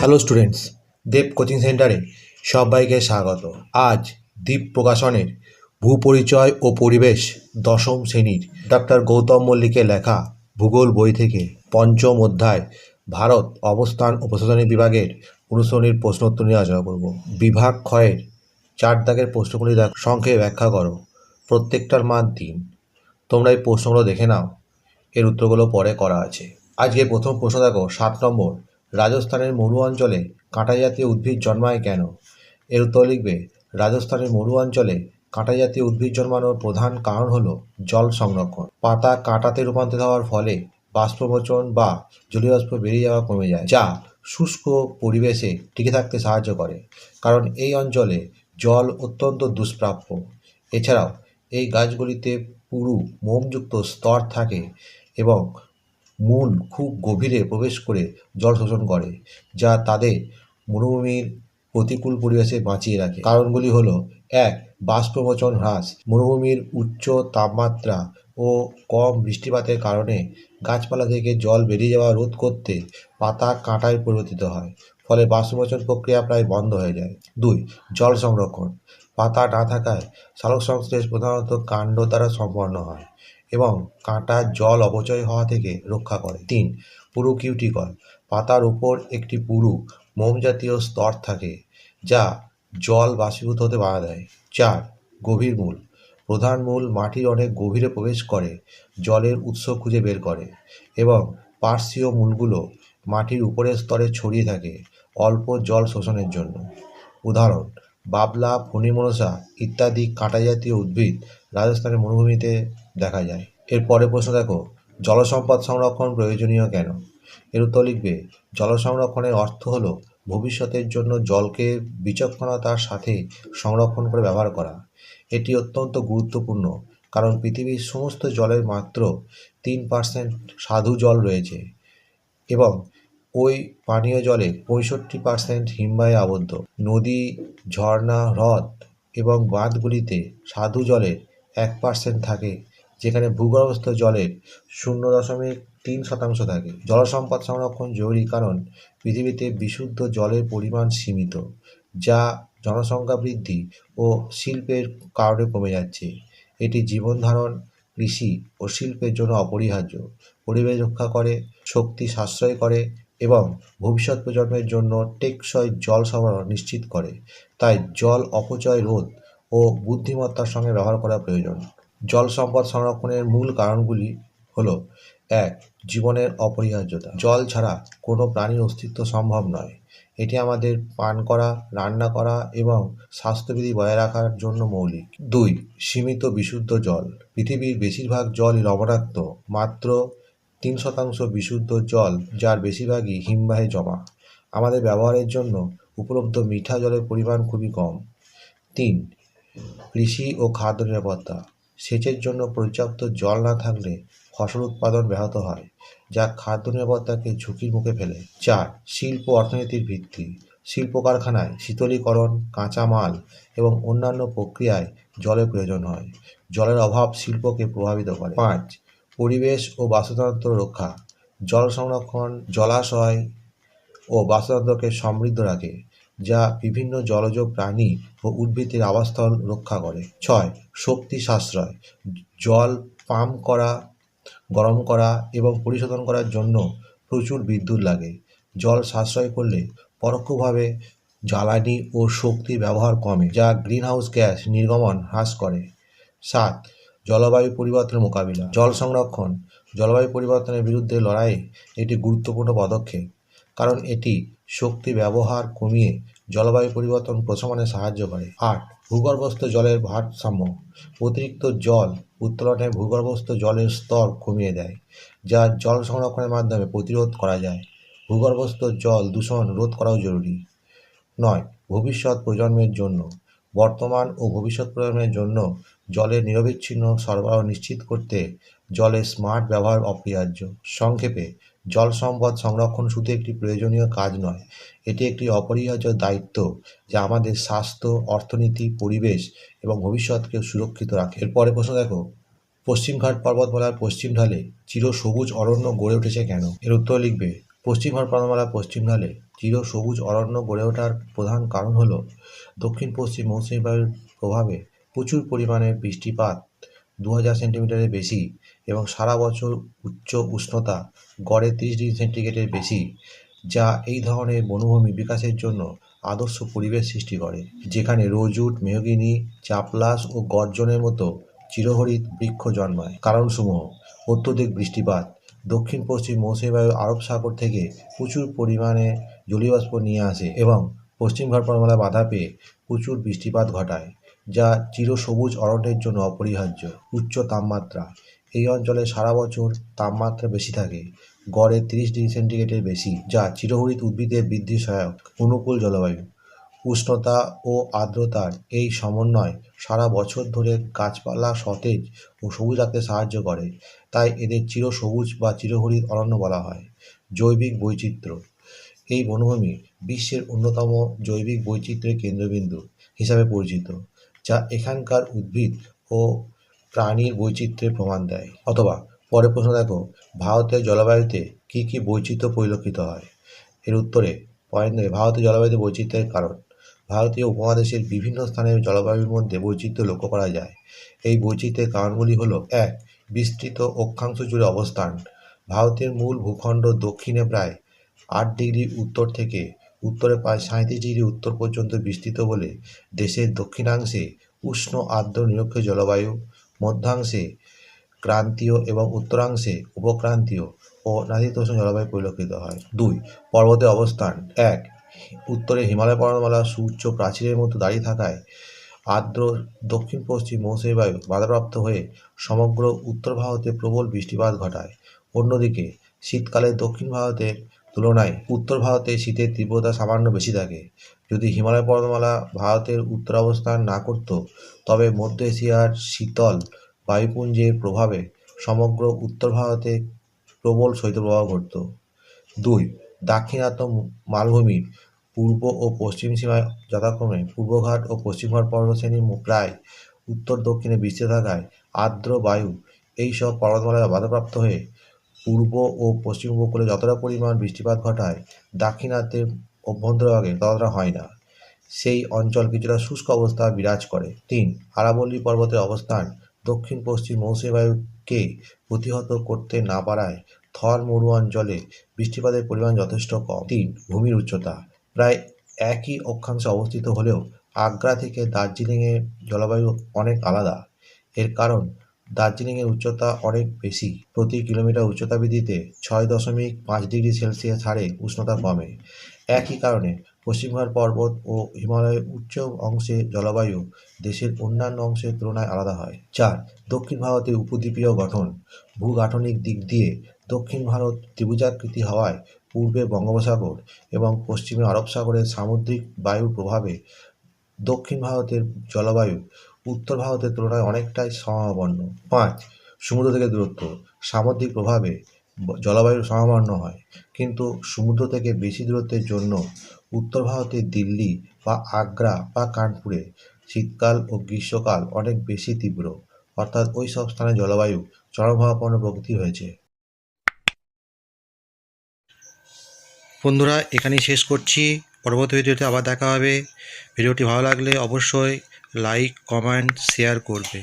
Hello students, দেব coaching সেন্টারে সবাইকে স্বাগত। আজ দ্বীপ প্রকাশনের ভূপরিচয় ও পরিবেশ দশম শ্রেণীর ডক্টর গৌতম মল্লিকের লেখা ভূগোল বই থেকে পঞ্চম অধ্যায় ভারত অবস্থান ও প্রশাসনিক বিভাগের অনুসরণীর প্রশ্নোত্তর নিয়ে আলোচনা করব। বিভাগ ক্ষয়ের 4 দাগের প্রশ্নগুলি সংক্ষেপে ব্যাখ্যা করো। প্রত্যেকটার মান 3। তোমরা এই প্রশ্নগুলো দেখে নাও, এর উত্তরগুলো পরে করা আছে। আজকে প্রথম প্রশ্ন দেখো 7 নম্বর। রাজস্থানের মরু অঞ্চলে কাঁটা জাতীয় উদ্ভিদ জন্মায় কেন? এর উত্তর লিখবে রাজস্থানের মরু অঞ্চলে কাঁটা জাতীয় উদ্ভিদ জন্মানোর প্রধান কারণ হলো জল সংরক্ষণ। পাতা কাঁটাতে রূপান্তরিত হওয়ার ফলে বাষ্পমোচন বা জলীয় বাষ্প বেরিয়ে যাওয়া কমে যায়, যা শুষ্ক পরিবেশে টিকে থাকতে সাহায্য করে, কারণ এই অঞ্চলে জল অত্যন্ত দুষ্প্রাপ্য। এছাড়াও এই গাছগুলিতে পুরু মোমযুক্ত স্তর থাকে এবং মূল খুব গভীরে প্রবেশ করে জল শোষণ করে, যা তাদের মরুভূমির প্রতিকূল পরিবেশে বাঁচিয়ে রাখে। কারণগুলি হলো: 1. বাষ্পমোচন হ্রাস। মরুভূমির উচ্চ তাপমাত্রা ও কম বৃষ্টিপাতের কারণে গাছপালা থেকে জল বেরিয়ে যাওয়া রোধ করতে পাতা কাঁটায় পরিবর্তিত হয়, ফলে বাষ্পমোচন প্রক্রিয়া প্রায় বন্ধ হয়ে যায়। 2. জল সংরক্ষণ। পাতা না থাকায় সালোক সংশ্লেষ প্রধানত কাণ্ড দ্বারা সম্পন্ন হয় এবং কাঁটা জল অপচয় হওয়া থেকে রক্ষা করে। 3. পুরু কিউটিকল। পাতার উপর একটি পুরু মোম জাতীয় স্তর থাকে, যা জল বাষ্পীভূত হতে বাধা দেয়। 4. গভীর মূল। প্রধান মূল মাটির অনেক গভীরে প্রবেশ করে জলের উৎস খুঁজে বের করে এবং পার্শ্বীয় মূলগুলো মাটির উপরের স্তরে ছড়িয়ে থাকে অল্প জল শোষণের জন্য। উদাহরণ: বাবলা, ফণিমনসা ইত্যাদি কাঁটা জাতীয় উদ্ভিদ রাজস্থানের মরুভূমিতে দেখা যায়। এর পরের প্রশ্ন দেখো, জলসম্পদ সংরক্ষণ প্রয়োজনীয় কেন? এর উত্তর লিখবে জল সংরক্ষণের অর্থ হলো ভবিষ্যতের জন্য জলকে বিচক্ষণতার সাথে সংরক্ষণ করে ব্যবহার করা। এটি অত্যন্ত গুরুত্বপূর্ণ কারণ পৃথিবীর সমস্ত জলের মাত্র 3% স্বাদু জল রয়েছে এবং ওই পানীয় জলের 65% হিমবাহে আবদ্ধ। নদী, ঝর্ণা, হ্রদ এবং বাঁধগুলিতে স্বাদু জলের 1% থাকে, যেখানে ভূগর্ভস্থ জলের 0.3% থাকে। জলসম্পদ সংরক্ষণ জরুরি কারণ পৃথিবীতে বিশুদ্ধ জলের পরিমাণ সীমিত, যা জনসংখ্যা বৃদ্ধি ও শিল্পের কারণে কমে যাচ্ছে। এটি জীবনধারণ, কৃষি ও শিল্পের জন্য অপরিহার্য। পরিবেশ রক্ষা করে, শক্তি সাশ্রয় করে এবং ভবিষ্যৎ প্রজন্মের জন্য টেকসই জল সরবরাহ নিশ্চিত করে। তাই জল অপচয় রোধ ও বুদ্ধিমত্তার সঙ্গে ব্যবহার করা প্রয়োজন। জল সম্পদ সংরক্ষণের মূল কারণগুলি হলো: 1. জীবনের অপরিহার্যতা। জল ছাড়া কোনো প্রাণীর অস্তিত্ব সম্ভব নয়। এটি আমাদের পান করা, রান্না করা এবং স্বাস্থ্যবিধি বজায় রাখার জন্য মৌলিক। 2. সীমিত বিশুদ্ধ জল। পৃথিবীর বেশিরভাগ জলই লবণাক্ত। মাত্র 3% বিশুদ্ধ জল, যার বেশিরভাগই হিমবাহে জমা। আমাদের ব্যবহারের জন্য উপলব্ধ মিঠা জলের পরিমাণ খুবই কম। 3. কৃষি ও খাদ্য নিরাপত্তা। সেচের জন্য পর্যাপ্ত জল না থাকলে ফসল উৎপাদন ব্যাহত হয়, যা খাদ্য নিরাপত্তাকে ঝুঁকির মুখে ফেলে। 4. শিল্প অর্থনীতির ভিত্তি। শিল্প কারখানায় শীতলীকরণ, কাঁচামাল এবং অন্যান্য প্রক্রিয়ায় জলের প্রয়োজন হয়। জলের অভাব শিল্পকে প্রভাবিত করে। 5. পরিবেশ ও বাস্তুতন্ত্র রক্ষা। জল সংরক্ষণ জলাশয় ও বাস্তুতন্ত্রকে সমৃদ্ধ রাখে, যা বিভিন্ন জলজ প্রাণী ও উদ্ভিদের আবাসস্থল রক্ষা করে। 6. শক্তি সাশ্রয়। জল পাম্প করা, গরম করা এবং পরিশোধন করার জন্য প্রচুর বিদ্যুৎ লাগে। জল সাশ্রয় করলে পরোক্ষভাবে জ্বালানি ও শক্তির ব্যবহার কমে, যা গ্রিনহাউস গ্যাস নির্গমন হ্রাস করে। 7. জলবায়ু পরিবর্তনের মোকাবিলা। জল সংরক্ষণ জলবায়ু পরিবর্তনের বিরুদ্ধে লড়াইয়ে একটি গুরুত্বপূর্ণ পদক্ষেপ, কারণ এটি শক্তি ব্যবহার কমিয়ে জলবায়ু পরিবর্তন প্রশমনে সাহায্য করে। 8. ভূগর্ভস্থ জলের ভারসাম্য। অতিরিক্ত জল উত্তোলনে ভূগর্ভস্থ জলের স্তর কমিয়ে দেয়, যা জল সংরক্ষণের মাধ্যমে প্রতিরোধ করা যায়। ভূগর্ভস্থ জল দূষণ রোধ করাও জরুরি। 9. ভবিষ্যৎ প্রজন্মের জন্য। বর্তমান ও ভবিষ্যৎ প্রজন্মের জন্য জলের নিরবিচ্ছিন্ন সরবরাহ নিশ্চিত করতে জলের স্মার্ট ব্যবহার অপরিহার্য। সংক্ষেপে, জল সম্পদ সংরক্ষণ শুধু একটি প্রয়োজনীয় কাজ নয়, এটি একটি অপরিহার্য দায়িত্ব যা আমাদের স্বাস্থ্য, অর্থনীতি, পরিবেশ এবং ভবিষ্যৎকে সুরক্ষিত রাখে। এরপরে প্রশ্ন দেখো, পশ্চিমঘাট পর্বতমালার পশ্চিম ঢালে চিরসবুজ অরণ্য গড়ে উঠেছে কেন? এর উত্তর লিখবে পশ্চিম ঘাট পর্বতমালার পশ্চিম ঢালে চিরসবুজ অরণ্য গড়ে ওঠার প্রধান কারণ হল দক্ষিণ পশ্চিম মৌসুমী বায়ুর প্রভাবে প্রচুর পরিমাণে বৃষ্টিপাত 2000 সেন্টিমিটারের বেশি এবং সারা বছর উচ্চ উষ্ণতা গড়ে 30 ডিগ্রি সেন্টিগ্রেডের বেশি, যা এই ধরনের বনভূমি বিকাশের জন্য আদর্শ পরিবেশ সৃষ্টি করে, যেখানে রোজউড, মেহগিনি, চাপলাস ও গর্জনের মতো চিরহরিৎ বৃক্ষ জন্মায়। কারণসমূহ: অত্যধিক বৃষ্টিপাত, দক্ষিণ পশ্চিম মৌসুমী বায়ু আরব সাগর থেকে প্রচুর পরিমাণে জলীয়বাষ্প নিয়ে আসে এবং পশ্চিম ঘাট পর্বতমালায় বাধা পেয়ে প্রচুর বৃষ্টিপাত ঘটায়, যা চিরসবুজ অরণ্যের জন্য অপরিহার্য। উচ্চ তাপমাত্রা, এই অঞ্চলে সারা বছর তাপমাত্রা বেশি থাকে, গড়ে 30 ডিগ্রি সেন্টিগ্রেডের বেশি, যা চিরহরিৎ উদ্ভিদের বৃদ্ধি সহায়ক। অনুকূল জলবায়ু, উষ্ণতা ও আর্দ্রতার এই সমন্বয় সারা বছর ধরে গাছপালা সতেজ ও সবুজ রাখতে সাহায্য করে, তাই এদের চিরসবুজ বা চিরহরিৎ অরণ্য বলা হয়। জৈবিক বৈচিত্র্য, এই বনভূমি বিশ্বের অন্যতম জৈবিক বৈচিত্র্যের কেন্দ্রবিন্দু হিসাবে পরিচিত, যা এখানকার উদ্ভিদ ও প্রাণীর বৈচিত্র্যের প্রমাণ দেয়। অথবা পরের প্রশ্ন দেখো, ভারতের জলবায়ুতে কী কী বৈচিত্র্য পরিলক্ষিত হয়? এর উত্তরে পয়েন্ট দেবে ভারতের জলবায়ুতে বৈচিত্র্যের কারণ। ভারতীয় উপমহাদেশের বিভিন্ন স্থানের জলবায়ুর মধ্যে বৈচিত্র্য লক্ষ্য করা যায়। এই বৈচিত্র্যের কারণগুলি হল: 1. বিস্তৃত অক্ষাংশ জুড়ে অবস্থান। ভারতের মূল ভূখণ্ড দক্ষিণে প্রায় 8 ডিগ্রি উত্তর থেকে উত্তরে প্রায় 37 ডিগ্রি উত্তর পর্যন্ত বিস্তৃত বলে দেশের দক্ষিণাংশে উষ্ণ আর্দ্র নিরক্ষীয় জলবায়ু, মধ্যাংশে ক্রান্তীয় এবং উত্তরাংশে উপক্রান্তীয় ও নাতিশীতোষ্ণ জলবায়ু পরিলক্ষিত হয়। 2. পর্বতের অবস্থান। 1. উত্তরে হিমালয় পর্বতমালা সুউচ্চ প্রাচীরের মতো দাঁড়িয়ে থাকায় আর্দ্র দক্ষিণ পশ্চিম মৌসুমী বায়ু বাধাপ্রাপ্ত হয়ে সমগ্র উত্তর ভারতে প্রবল বৃষ্টিপাত ঘটায়। অন্যদিকে শীতকালে দক্ষিণ ভারতের তুলনায় উত্তর ভারতে শীতের তীব্রতা সামান্য বেশি থাকে। যদি হিমালয় পর্বতমালা ভারতের উত্তরে অবস্থান না করত, তবে মধ্য এশিয়ার শীতল বায়ুপুঞ্জের প্রভাবে সমগ্র উত্তর ভারতে প্রবল শৈত্যপ্রবাহ ঘটত। 2. দাক্ষিণাত্য মালভূমির পূর্ব ও পশ্চিম সীমায় যথাক্রমে পূর্বঘাট ও পশ্চিমঘাট পর্বতশ্রেণী প্রায় উত্তর দক্ষিণে বিস্তৃত থাকায় আর্দ্র বায়ু এইসব পর্বতমালায় বাধাপ্রাপ্ত হয়ে পূর্ব ও পশ্চিম উপকূলে যতটা পরিমাণ বৃষ্টিপাত ঘটায়, দাক্ষিণাত্যের অভ্যন্তরভাগে ততটা হয় না। সেই অঞ্চল কিছুটা শুষ্ক অবস্থা বিরাজ করে। 3. আরাবল্লী পর্বতের অবস্থান দক্ষিণ পশ্চিম মৌসুমী বায়ুকে প্রতিহত করতে না পারায় থর মরু অঞ্চলে বৃষ্টিপাতের পরিমাণ যথেষ্ট কম। 3. ভূমির উচ্চতা, প্রায় একই অক্ষাংশে অবস্থিত হলেও আগ্রা থেকে দার্জিলিংয়ের জলবায়ু অনেক আলাদা। এর কারণ দার্জিলিংয়ের উচ্চতা অনেক বেশি, প্রতি কিলোমিটার উচ্চতা বৃদ্ধিতে 6.5 ডিগ্রি সেলসিয়াস হারে উষ্ণতা কমে। একই কারণে পশ্চিমঘাট পর্বত ও হিমালয়ের উচ্চ অংশে জলবায়ু দেশের অন্যান্য অংশের তুলনায় আলাদা হয়। 4. দক্ষিণ ভারতের উপদ্বীপীয় গঠন। ভূগাঠনিক দিক দিয়ে দক্ষিণ ভারত ত্রিভুজাকৃতি হওয়ায় পূর্বে বঙ্গোপসাগর এবং পশ্চিমে আরব সাগরের সামুদ্রিক বায়ুর প্রভাবে দক্ষিণ ভারতের জলবায়ু উত্তর ভারতের তুলনায় অনেকটাই সমভাবাপন্ন। 5. সমুদ্র থেকে দূরত্ব। সামুদ্রিক প্রভাবে জলবায়ু সমভাবাপন্ন হয়, কিন্তু সমুদ্র থেকে বেশি দূরত্বের জন্য উত্তর ভারতের দিল্লি বা আগ্রা বা কানপুরে শীতকাল ও গ্রীষ্মকাল অনেক বেশি তীব্র, অর্থাৎ ওই সব স্থানে জলবায়ু চরমভাবাপন্ন প্রকৃতির হয়েছে। বন্ধুরা, এখানেই শেষ করছি। পরবর্তী ভিডিওতে আবার দেখা হবে। ভিডিওটি ভালো লাগলে অবশ্যই লাইক, কমেন্ট, শেয়ার করবে।